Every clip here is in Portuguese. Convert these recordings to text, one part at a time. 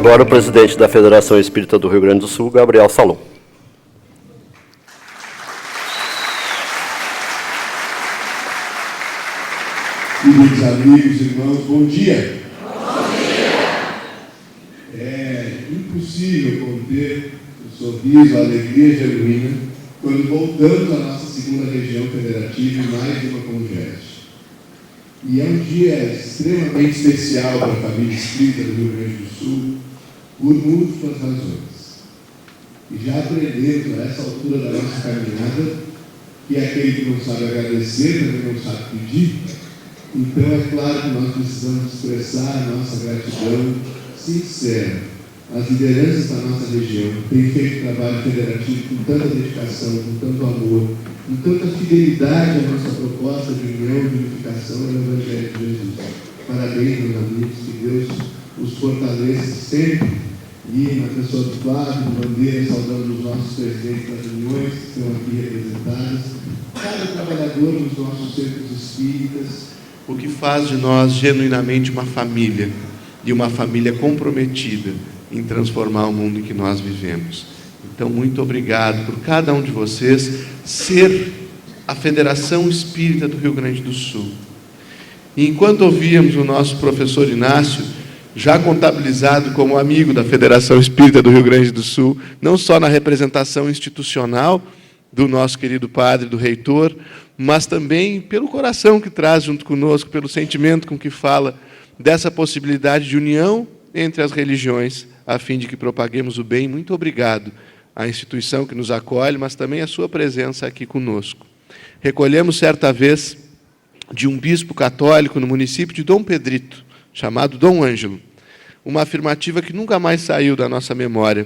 agora o presidente da Federação Espírita do Rio Grande do Sul, Gabriel Salom. Queridos amigos, irmãos, bom dia. Bom dia. É impossível conter o sorriso, a alegria genuína quando voltamos à nossa segunda região federativa em mais de uma congresso. E é um dia extremamente especial para a família espírita do Rio Grande do Sul, por múltiplas razões. E já aprendemos a essa altura da nossa caminhada que aquele que não sabe agradecer também não sabe pedir. Então é claro que nós precisamos expressar a nossa gratidão sincera. As lideranças da nossa região têm feito trabalho federativo com tanta dedicação, com tanto amor, com tanta fidelidade à nossa proposta de união, de unificação e do Evangelho de Jesus. Parabéns, meus amigos, que Deus os fortaleça sempre. E na pessoa do Flávio, do Bandeira, saudando os nossos presidentes das reuniões que estão aqui representados, cada trabalhador dos nossos centros espíritas, o que faz de nós genuinamente uma família, e uma família comprometida em transformar o mundo em que nós vivemos. Então, muito obrigado por cada um de vocês ser a Federação Espírita do Rio Grande do Sul. E enquanto ouvíamos o nosso professor Inácio, já contabilizado como amigo da Federação Espírita do Rio Grande do Sul, não só na representação institucional do nosso querido padre, do reitor, mas também pelo coração que traz junto conosco, pelo sentimento com que fala dessa possibilidade de união entre as religiões, a fim de que propaguemos o bem. Muito obrigado à instituição que nos acolhe, mas também a sua presença aqui conosco. Recolhemos certa vez de um bispo católico no município de Dom Pedrito, chamado Dom Ângelo, uma afirmativa que nunca mais saiu da nossa memória.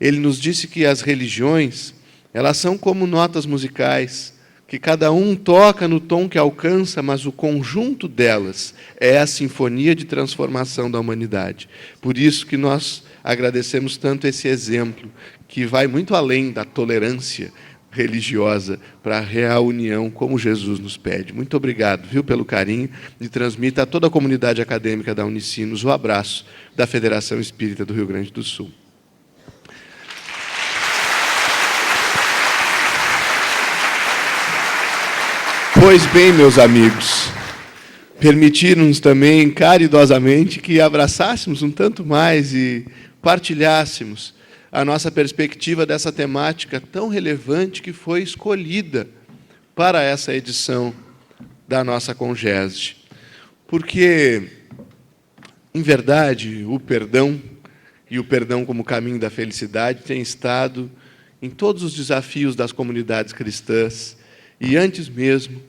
Ele nos disse que as religiões, elas são como notas musicais, que cada um toca no tom que alcança, mas o conjunto delas é a sinfonia de transformação da humanidade. Por isso que nós agradecemos tanto esse exemplo, que vai muito além da tolerância religiosa para a real união, como Jesus nos pede. Muito obrigado, viu, pelo carinho, e transmita a toda a comunidade acadêmica da Unicinos o abraço da Federação Espírita do Rio Grande do Sul. Pois bem, meus amigos, permitiram-nos também caridosamente que abraçássemos um tanto mais e partilhássemos a nossa perspectiva dessa temática tão relevante que foi escolhida para essa edição da nossa Congeste. Porque, em verdade, o perdão, e o perdão como caminho da felicidade, tem estado em todos os desafios das comunidades cristãs, e antes mesmo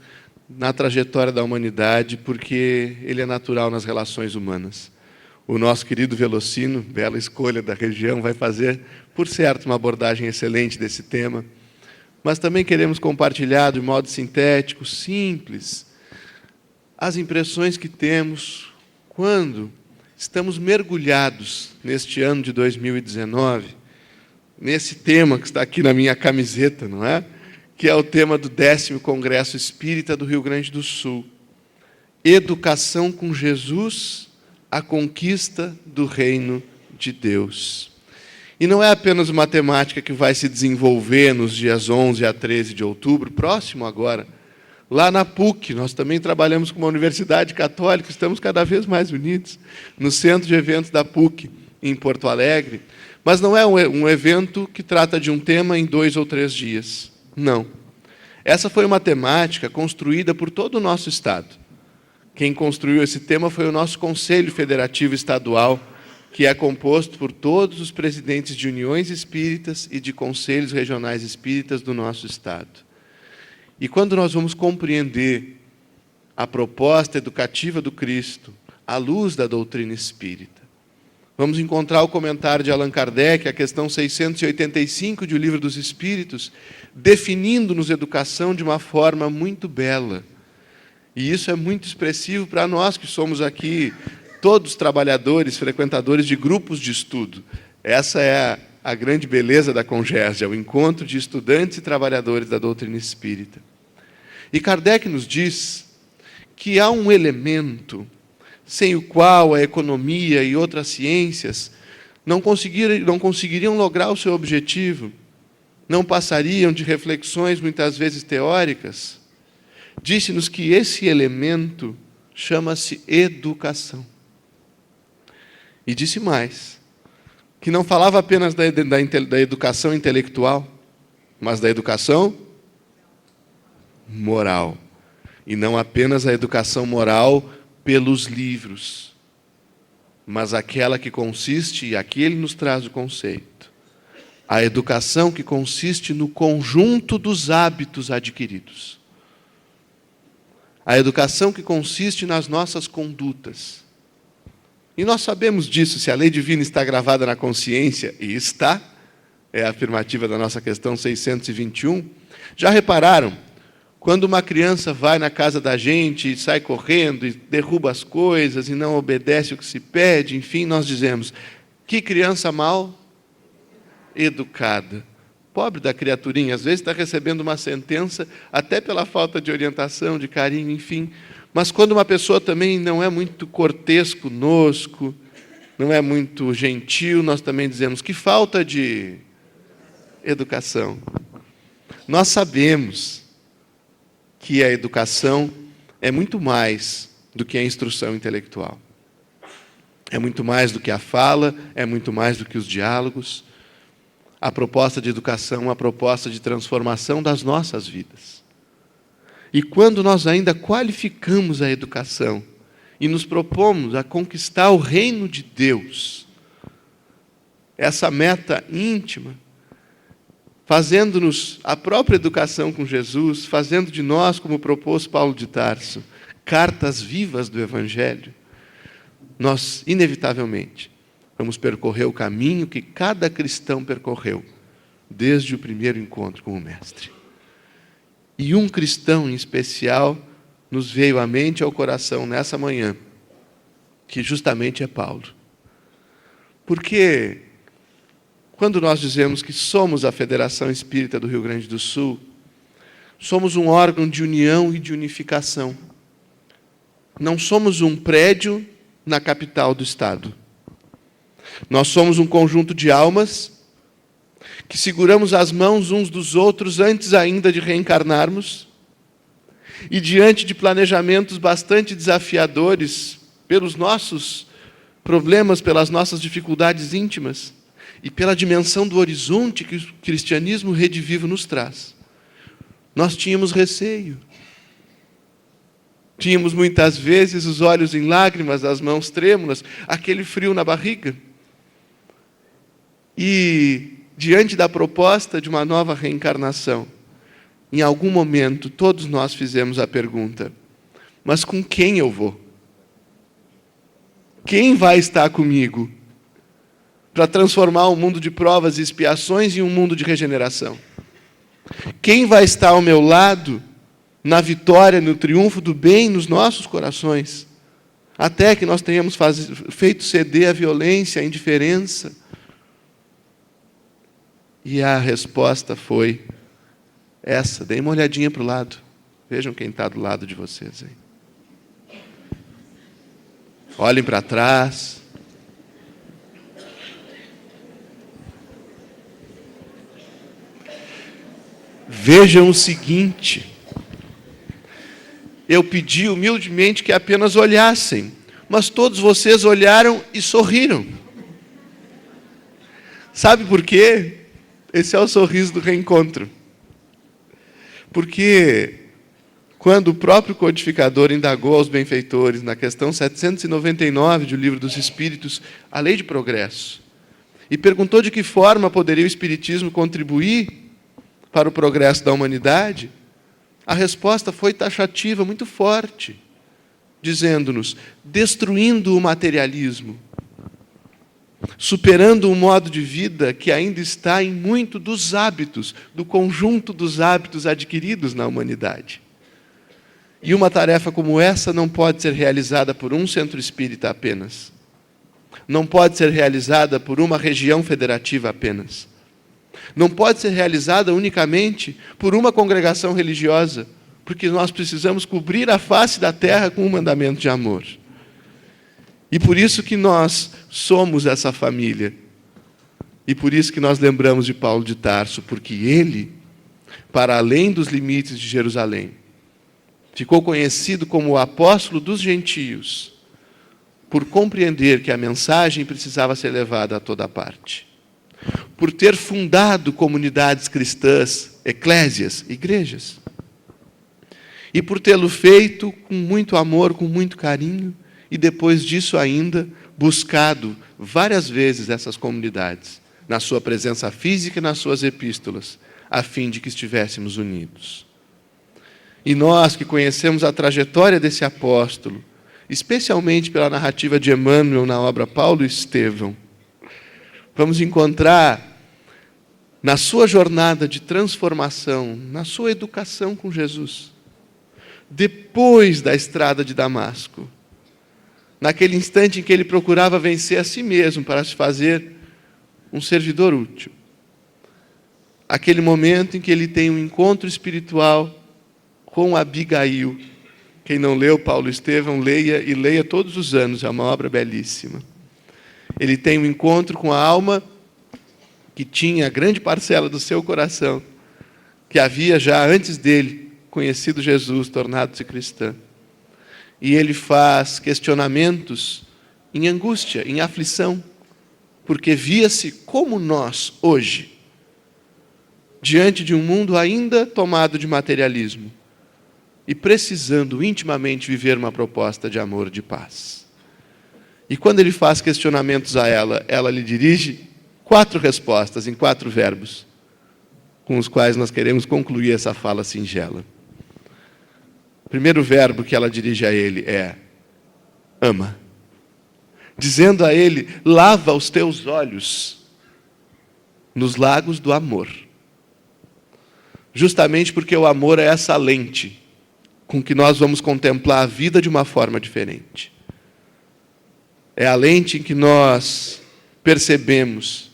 na trajetória da humanidade, porque ele é natural nas relações humanas. O nosso querido Velocino, bela escolha da região, vai fazer, por certo, uma abordagem excelente desse tema, mas também queremos compartilhar de modo sintético, simples, as impressões que temos quando estamos mergulhados neste ano de 2019, nesse tema que está aqui na minha camiseta, não é? Que é o tema do 10º Congresso Espírita do Rio Grande do Sul. Educação com Jesus, a conquista do reino de Deus. E não é apenas uma temática que vai se desenvolver nos dias 11 a 13 de outubro, próximo agora, lá na PUC. Nós também trabalhamos com uma universidade católica, estamos cada vez mais unidos, no centro de eventos da PUC, em Porto Alegre. Mas não é um evento que trata de um tema em 2 ou 3 dias. Não. Essa foi uma temática construída por todo o nosso Estado. Quem construiu esse tema foi o nosso Conselho Federativo Estadual, que é composto por todos os presidentes de uniões espíritas e de conselhos regionais espíritas do nosso Estado. E quando nós vamos compreender a proposta educativa do Cristo à luz da doutrina espírita, vamos encontrar o comentário de Allan Kardec, a questão 685 de O Livro dos Espíritos, definindo-nos educação de uma forma muito bela. E isso é muito expressivo para nós que somos aqui todos trabalhadores, frequentadores de grupos de estudo. Essa é a grande beleza da Congérgia, o encontro de estudantes e trabalhadores da doutrina espírita. E Kardec nos diz que há um elemento sem o qual a economia e outras ciências não conseguiriam lograr o seu objetivo, não passariam de reflexões muitas vezes teóricas, disse-nos que esse elemento chama-se educação. E disse mais, que não falava apenas da educação intelectual, mas da educação moral. E não apenas a educação moral pelos livros, mas aquela que consiste, e aqui ele nos traz o conceito, a educação que consiste no conjunto dos hábitos adquiridos. A educação que consiste nas nossas condutas. E nós sabemos disso, se a lei divina está gravada na consciência, e está, é a afirmativa da nossa questão 621, já repararam? Quando uma criança vai na casa da gente e sai correndo e derruba as coisas e não obedece o que se pede, enfim, nós dizemos, que criança mal educada. Pobre da criaturinha, às vezes está recebendo uma sentença até pela falta de orientação, de carinho, enfim. Mas quando uma pessoa também não é muito cortês conosco, não é muito gentil, nós também dizemos que falta de educação. Nós sabemos que a educação é muito mais do que a instrução intelectual. É muito mais do que a fala, é muito mais do que os diálogos. A proposta de educação é uma proposta de transformação das nossas vidas. E quando nós ainda qualificamos a educação e nos propomos a conquistar o reino de Deus, essa meta íntima, fazendo-nos a própria educação com Jesus, fazendo de nós, como propôs Paulo de Tarso, cartas vivas do Evangelho, nós, inevitavelmente, vamos percorrer o caminho que cada cristão percorreu, desde o primeiro encontro com o Mestre. E um cristão em especial nos veio à mente e ao coração nessa manhã, que justamente é Paulo. Porque quando nós dizemos que somos a Federação Espírita do Rio Grande do Sul, somos um órgão de união e de unificação. Não somos um prédio na capital do Estado. Nós somos um conjunto de almas que seguramos as mãos uns dos outros antes ainda de reencarnarmos e diante de planejamentos bastante desafiadores pelos nossos problemas, pelas nossas dificuldades íntimas, e pela dimensão do horizonte que o cristianismo redivivo nos traz. Nós tínhamos receio. Tínhamos muitas vezes os olhos em lágrimas, as mãos trêmulas, aquele frio na barriga. E, diante da proposta de uma nova reencarnação, em algum momento todos nós fizemos a pergunta, mas com quem eu vou? Quem vai estar comigo para transformar um mundo de provas e expiações em um mundo de regeneração? Quem vai estar ao meu lado na vitória, no triunfo do bem nos nossos corações, até que nós tenhamos feito ceder a violência, a indiferença? E a resposta foi essa. Deem uma olhadinha para o lado. Vejam quem está do lado de vocês aí. Olhem para trás. Vejam o seguinte, eu pedi humildemente que apenas olhassem, mas todos vocês olharam e sorriram. Sabe por quê? Esse é o sorriso do reencontro. Porque quando o próprio codificador indagou aos benfeitores, na questão 799 do Livro dos Espíritos, a lei de progresso, e perguntou de que forma poderia o Espiritismo contribuir para o progresso da humanidade, a resposta foi taxativa, muito forte, dizendo-nos, destruindo o materialismo, superando um modo de vida que ainda está em muito dos hábitos, do conjunto dos hábitos adquiridos na humanidade. E uma tarefa como essa não pode ser realizada por um centro espírita apenas. Não pode ser realizada por uma região federativa apenas. Não pode ser realizada unicamente por uma congregação religiosa, porque nós precisamos cobrir a face da terra com um mandamento de amor. E por isso que nós somos essa família, E por isso que nós lembramos de Paulo de Tarso, porque ele, para além dos limites de Jerusalém, ficou conhecido como o apóstolo dos gentios, por compreender que a mensagem precisava ser levada a toda parte. Por ter fundado comunidades cristãs, eclésias, igrejas. E por tê-lo feito com muito amor, com muito carinho, e depois disso ainda buscado várias vezes essas comunidades, na sua presença física e nas suas epístolas, a fim de que estivéssemos unidos. E nós que conhecemos a trajetória desse apóstolo, especialmente pela narrativa de Emmanuel na obra Paulo e Estevão, vamos encontrar na sua jornada de transformação, na sua educação com Jesus, depois da estrada de Damasco, naquele instante em que ele procurava vencer a si mesmo para se fazer um servidor útil. Aquele momento em que ele tem um encontro espiritual com Abigail. Quem não leu Paulo e Estevão, leia, e leia todos os anos, é uma obra belíssima. Ele tem um encontro com a alma que tinha grande parcela do seu coração, que havia já antes dele conhecido Jesus, tornado-se cristã. E ele faz questionamentos em angústia, em aflição, porque via-se como nós, hoje, diante de um mundo ainda tomado de materialismo e precisando intimamente viver uma proposta de amor e de paz. E quando ele faz questionamentos a ela, ela lhe dirige 4 respostas em 4 verbos, com os quais nós queremos concluir essa fala singela. O primeiro verbo que ela dirige a ele é ama, dizendo a ele: lava os teus olhos nos lagos do amor. Justamente porque o amor é essa lente com que nós vamos contemplar a vida de uma forma diferente. É a lente em que nós percebemos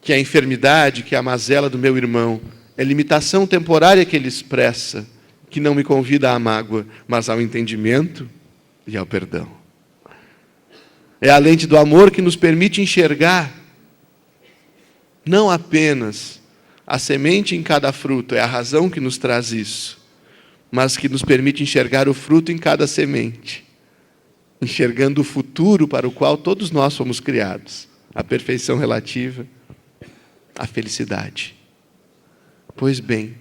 que a enfermidade, que a mazela do meu irmão, é limitação temporária que ele expressa, que não me convida à mágoa, mas ao entendimento e ao perdão. É a lente do amor que nos permite enxergar não apenas a semente em cada fruto, é a razão que nos traz isso, mas que nos permite enxergar o fruto em cada semente, enxergando o futuro para o qual todos nós fomos criados, a perfeição relativa, a felicidade. Pois bem,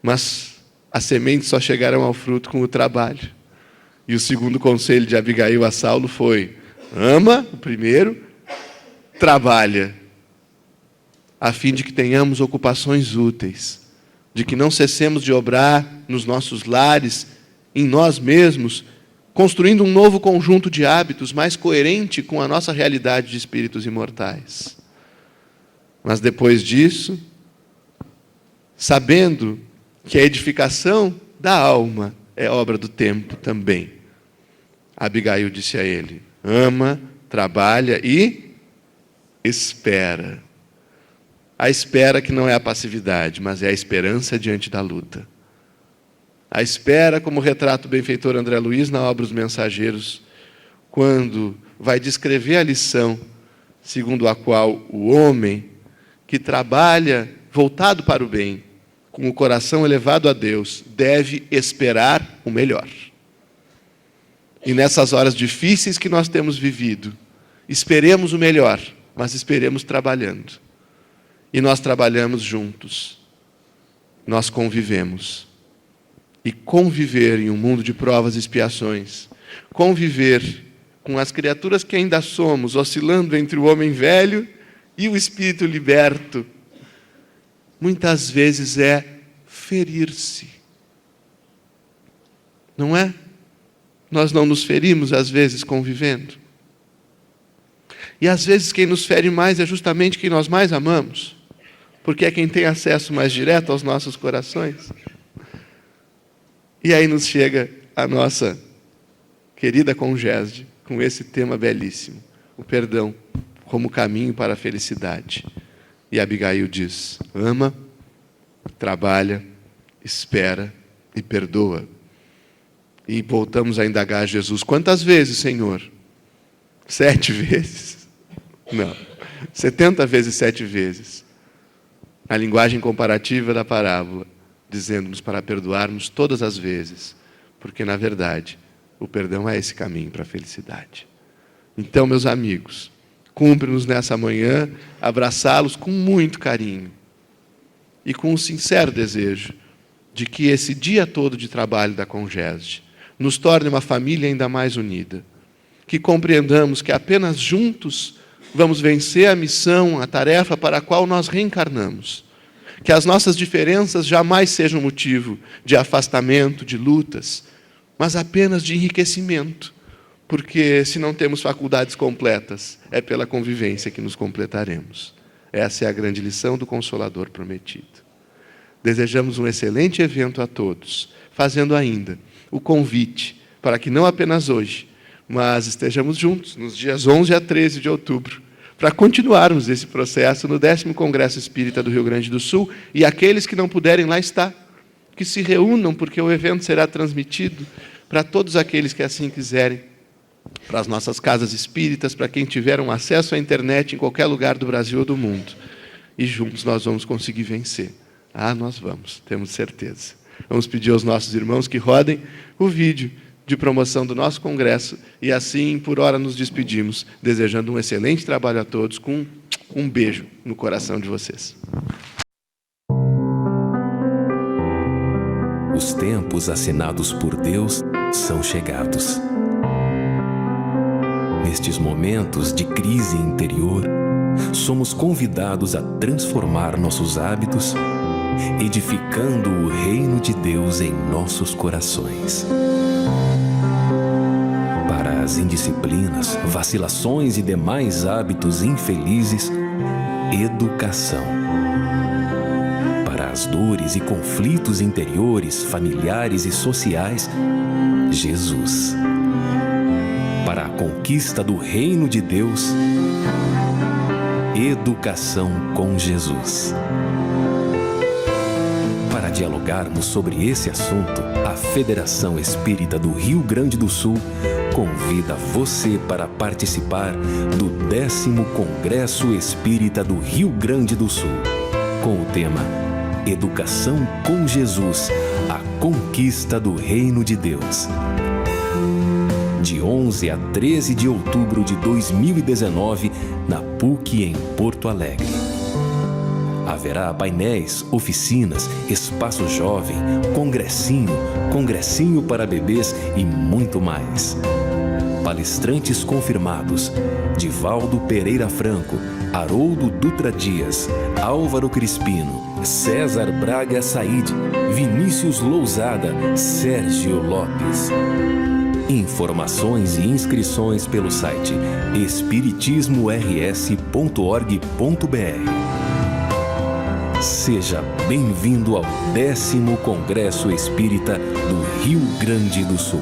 mas as sementes só chegarão ao fruto com o trabalho. E o segundo conselho de Abigail a Saulo foi: ama, o primeiro, trabalha, a fim de que tenhamos ocupações úteis, de que não cessemos de obrar nos nossos lares, em nós mesmos, construindo um novo conjunto de hábitos mais coerente com a nossa realidade de espíritos imortais. Mas depois disso, sabendo que a edificação da alma é obra do tempo também, Abigail disse a ele: ama, trabalha e espera. A espera que não é a passividade, mas é a esperança diante da luta. A espera, como retrata o benfeitor André Luiz na obra Os Mensageiros, quando vai descrever a lição segundo a qual o homem que trabalha voltado para o bem, com o coração elevado a Deus, deve esperar o melhor. E nessas horas difíceis que nós temos vivido, esperemos o melhor, mas esperemos trabalhando. E nós trabalhamos juntos, nós convivemos. E conviver em um mundo de provas e expiações, conviver com as criaturas que ainda somos, oscilando entre o homem velho e o espírito liberto, muitas vezes é ferir-se. Não é? Nós não nos ferimos, às vezes, convivendo. E, às vezes, quem nos fere mais é justamente quem nós mais amamos, porque é quem tem acesso mais direto aos nossos corações. E aí nos chega a nossa querida Congéside, com esse tema belíssimo, o perdão como caminho para a felicidade. E Abigail diz: ama, trabalha, espera e perdoa. E voltamos a indagar a Jesus: quantas vezes, Senhor? 7 vezes? Não. 70 vezes 7 vezes. A linguagem comparativa da parábola, dizendo-nos para perdoarmos todas as vezes, porque, na verdade, o perdão é esse caminho para a felicidade. Então, meus amigos, cumpre-nos nessa manhã abraçá-los com muito carinho e com um sincero desejo de que esse dia todo de trabalho da Congesde nos torne uma família ainda mais unida, que compreendamos que apenas juntos vamos vencer a missão, a tarefa para a qual nós reencarnamos, que as nossas diferenças jamais sejam motivo de afastamento, de lutas, mas apenas de enriquecimento, porque se não temos faculdades completas, é pela convivência que nos completaremos. Essa é a grande lição do Consolador prometido. Desejamos um excelente evento a todos, fazendo ainda o convite para que não apenas hoje, mas estejamos juntos nos dias 11 a 13 de outubro, para continuarmos esse processo no 10º Congresso Espírita do Rio Grande do Sul, e aqueles que não puderem lá estar, que se reúnam, porque o evento será transmitido para todos aqueles que assim quiserem, para as nossas casas espíritas, para quem tiver um acesso à internet em qualquer lugar do Brasil ou do mundo. E juntos nós vamos conseguir vencer. Ah, nós vamos, temos certeza. Vamos pedir aos nossos irmãos que rodem o vídeo de promoção do nosso congresso e assim, por hora, nos despedimos, desejando um excelente trabalho a todos, com um beijo no coração de vocês. Os tempos assinados por Deus são chegados. Nestes momentos de crise interior, somos convidados a transformar nossos hábitos, edificando o reino de Deus em nossos corações. Para as indisciplinas, vacilações e demais hábitos infelizes, educação. Para as dores e conflitos interiores, familiares e sociais, Jesus. Para a conquista do reino de Deus, educação com Jesus. Para dialogarmos sobre esse assunto, a Federação Espírita do Rio Grande do Sul convida você para participar do 10º Congresso Espírita do Rio Grande do Sul, com o tema Educação com Jesus, a conquista do reino de Deus. De 11 a 13 de outubro de 2019, na PUC, em Porto Alegre. Haverá painéis, oficinas, espaço jovem, congressinho para bebês e muito mais. Palestrantes confirmados: Divaldo Pereira Franco, Haroldo Dutra Dias, Álvaro Crispino, César Braga Said, Vinícius Lousada, Sérgio Lopes. Informações e inscrições pelo site espiritismors.org.br. Seja bem-vindo ao 10º Congresso Espírita do Rio Grande do Sul.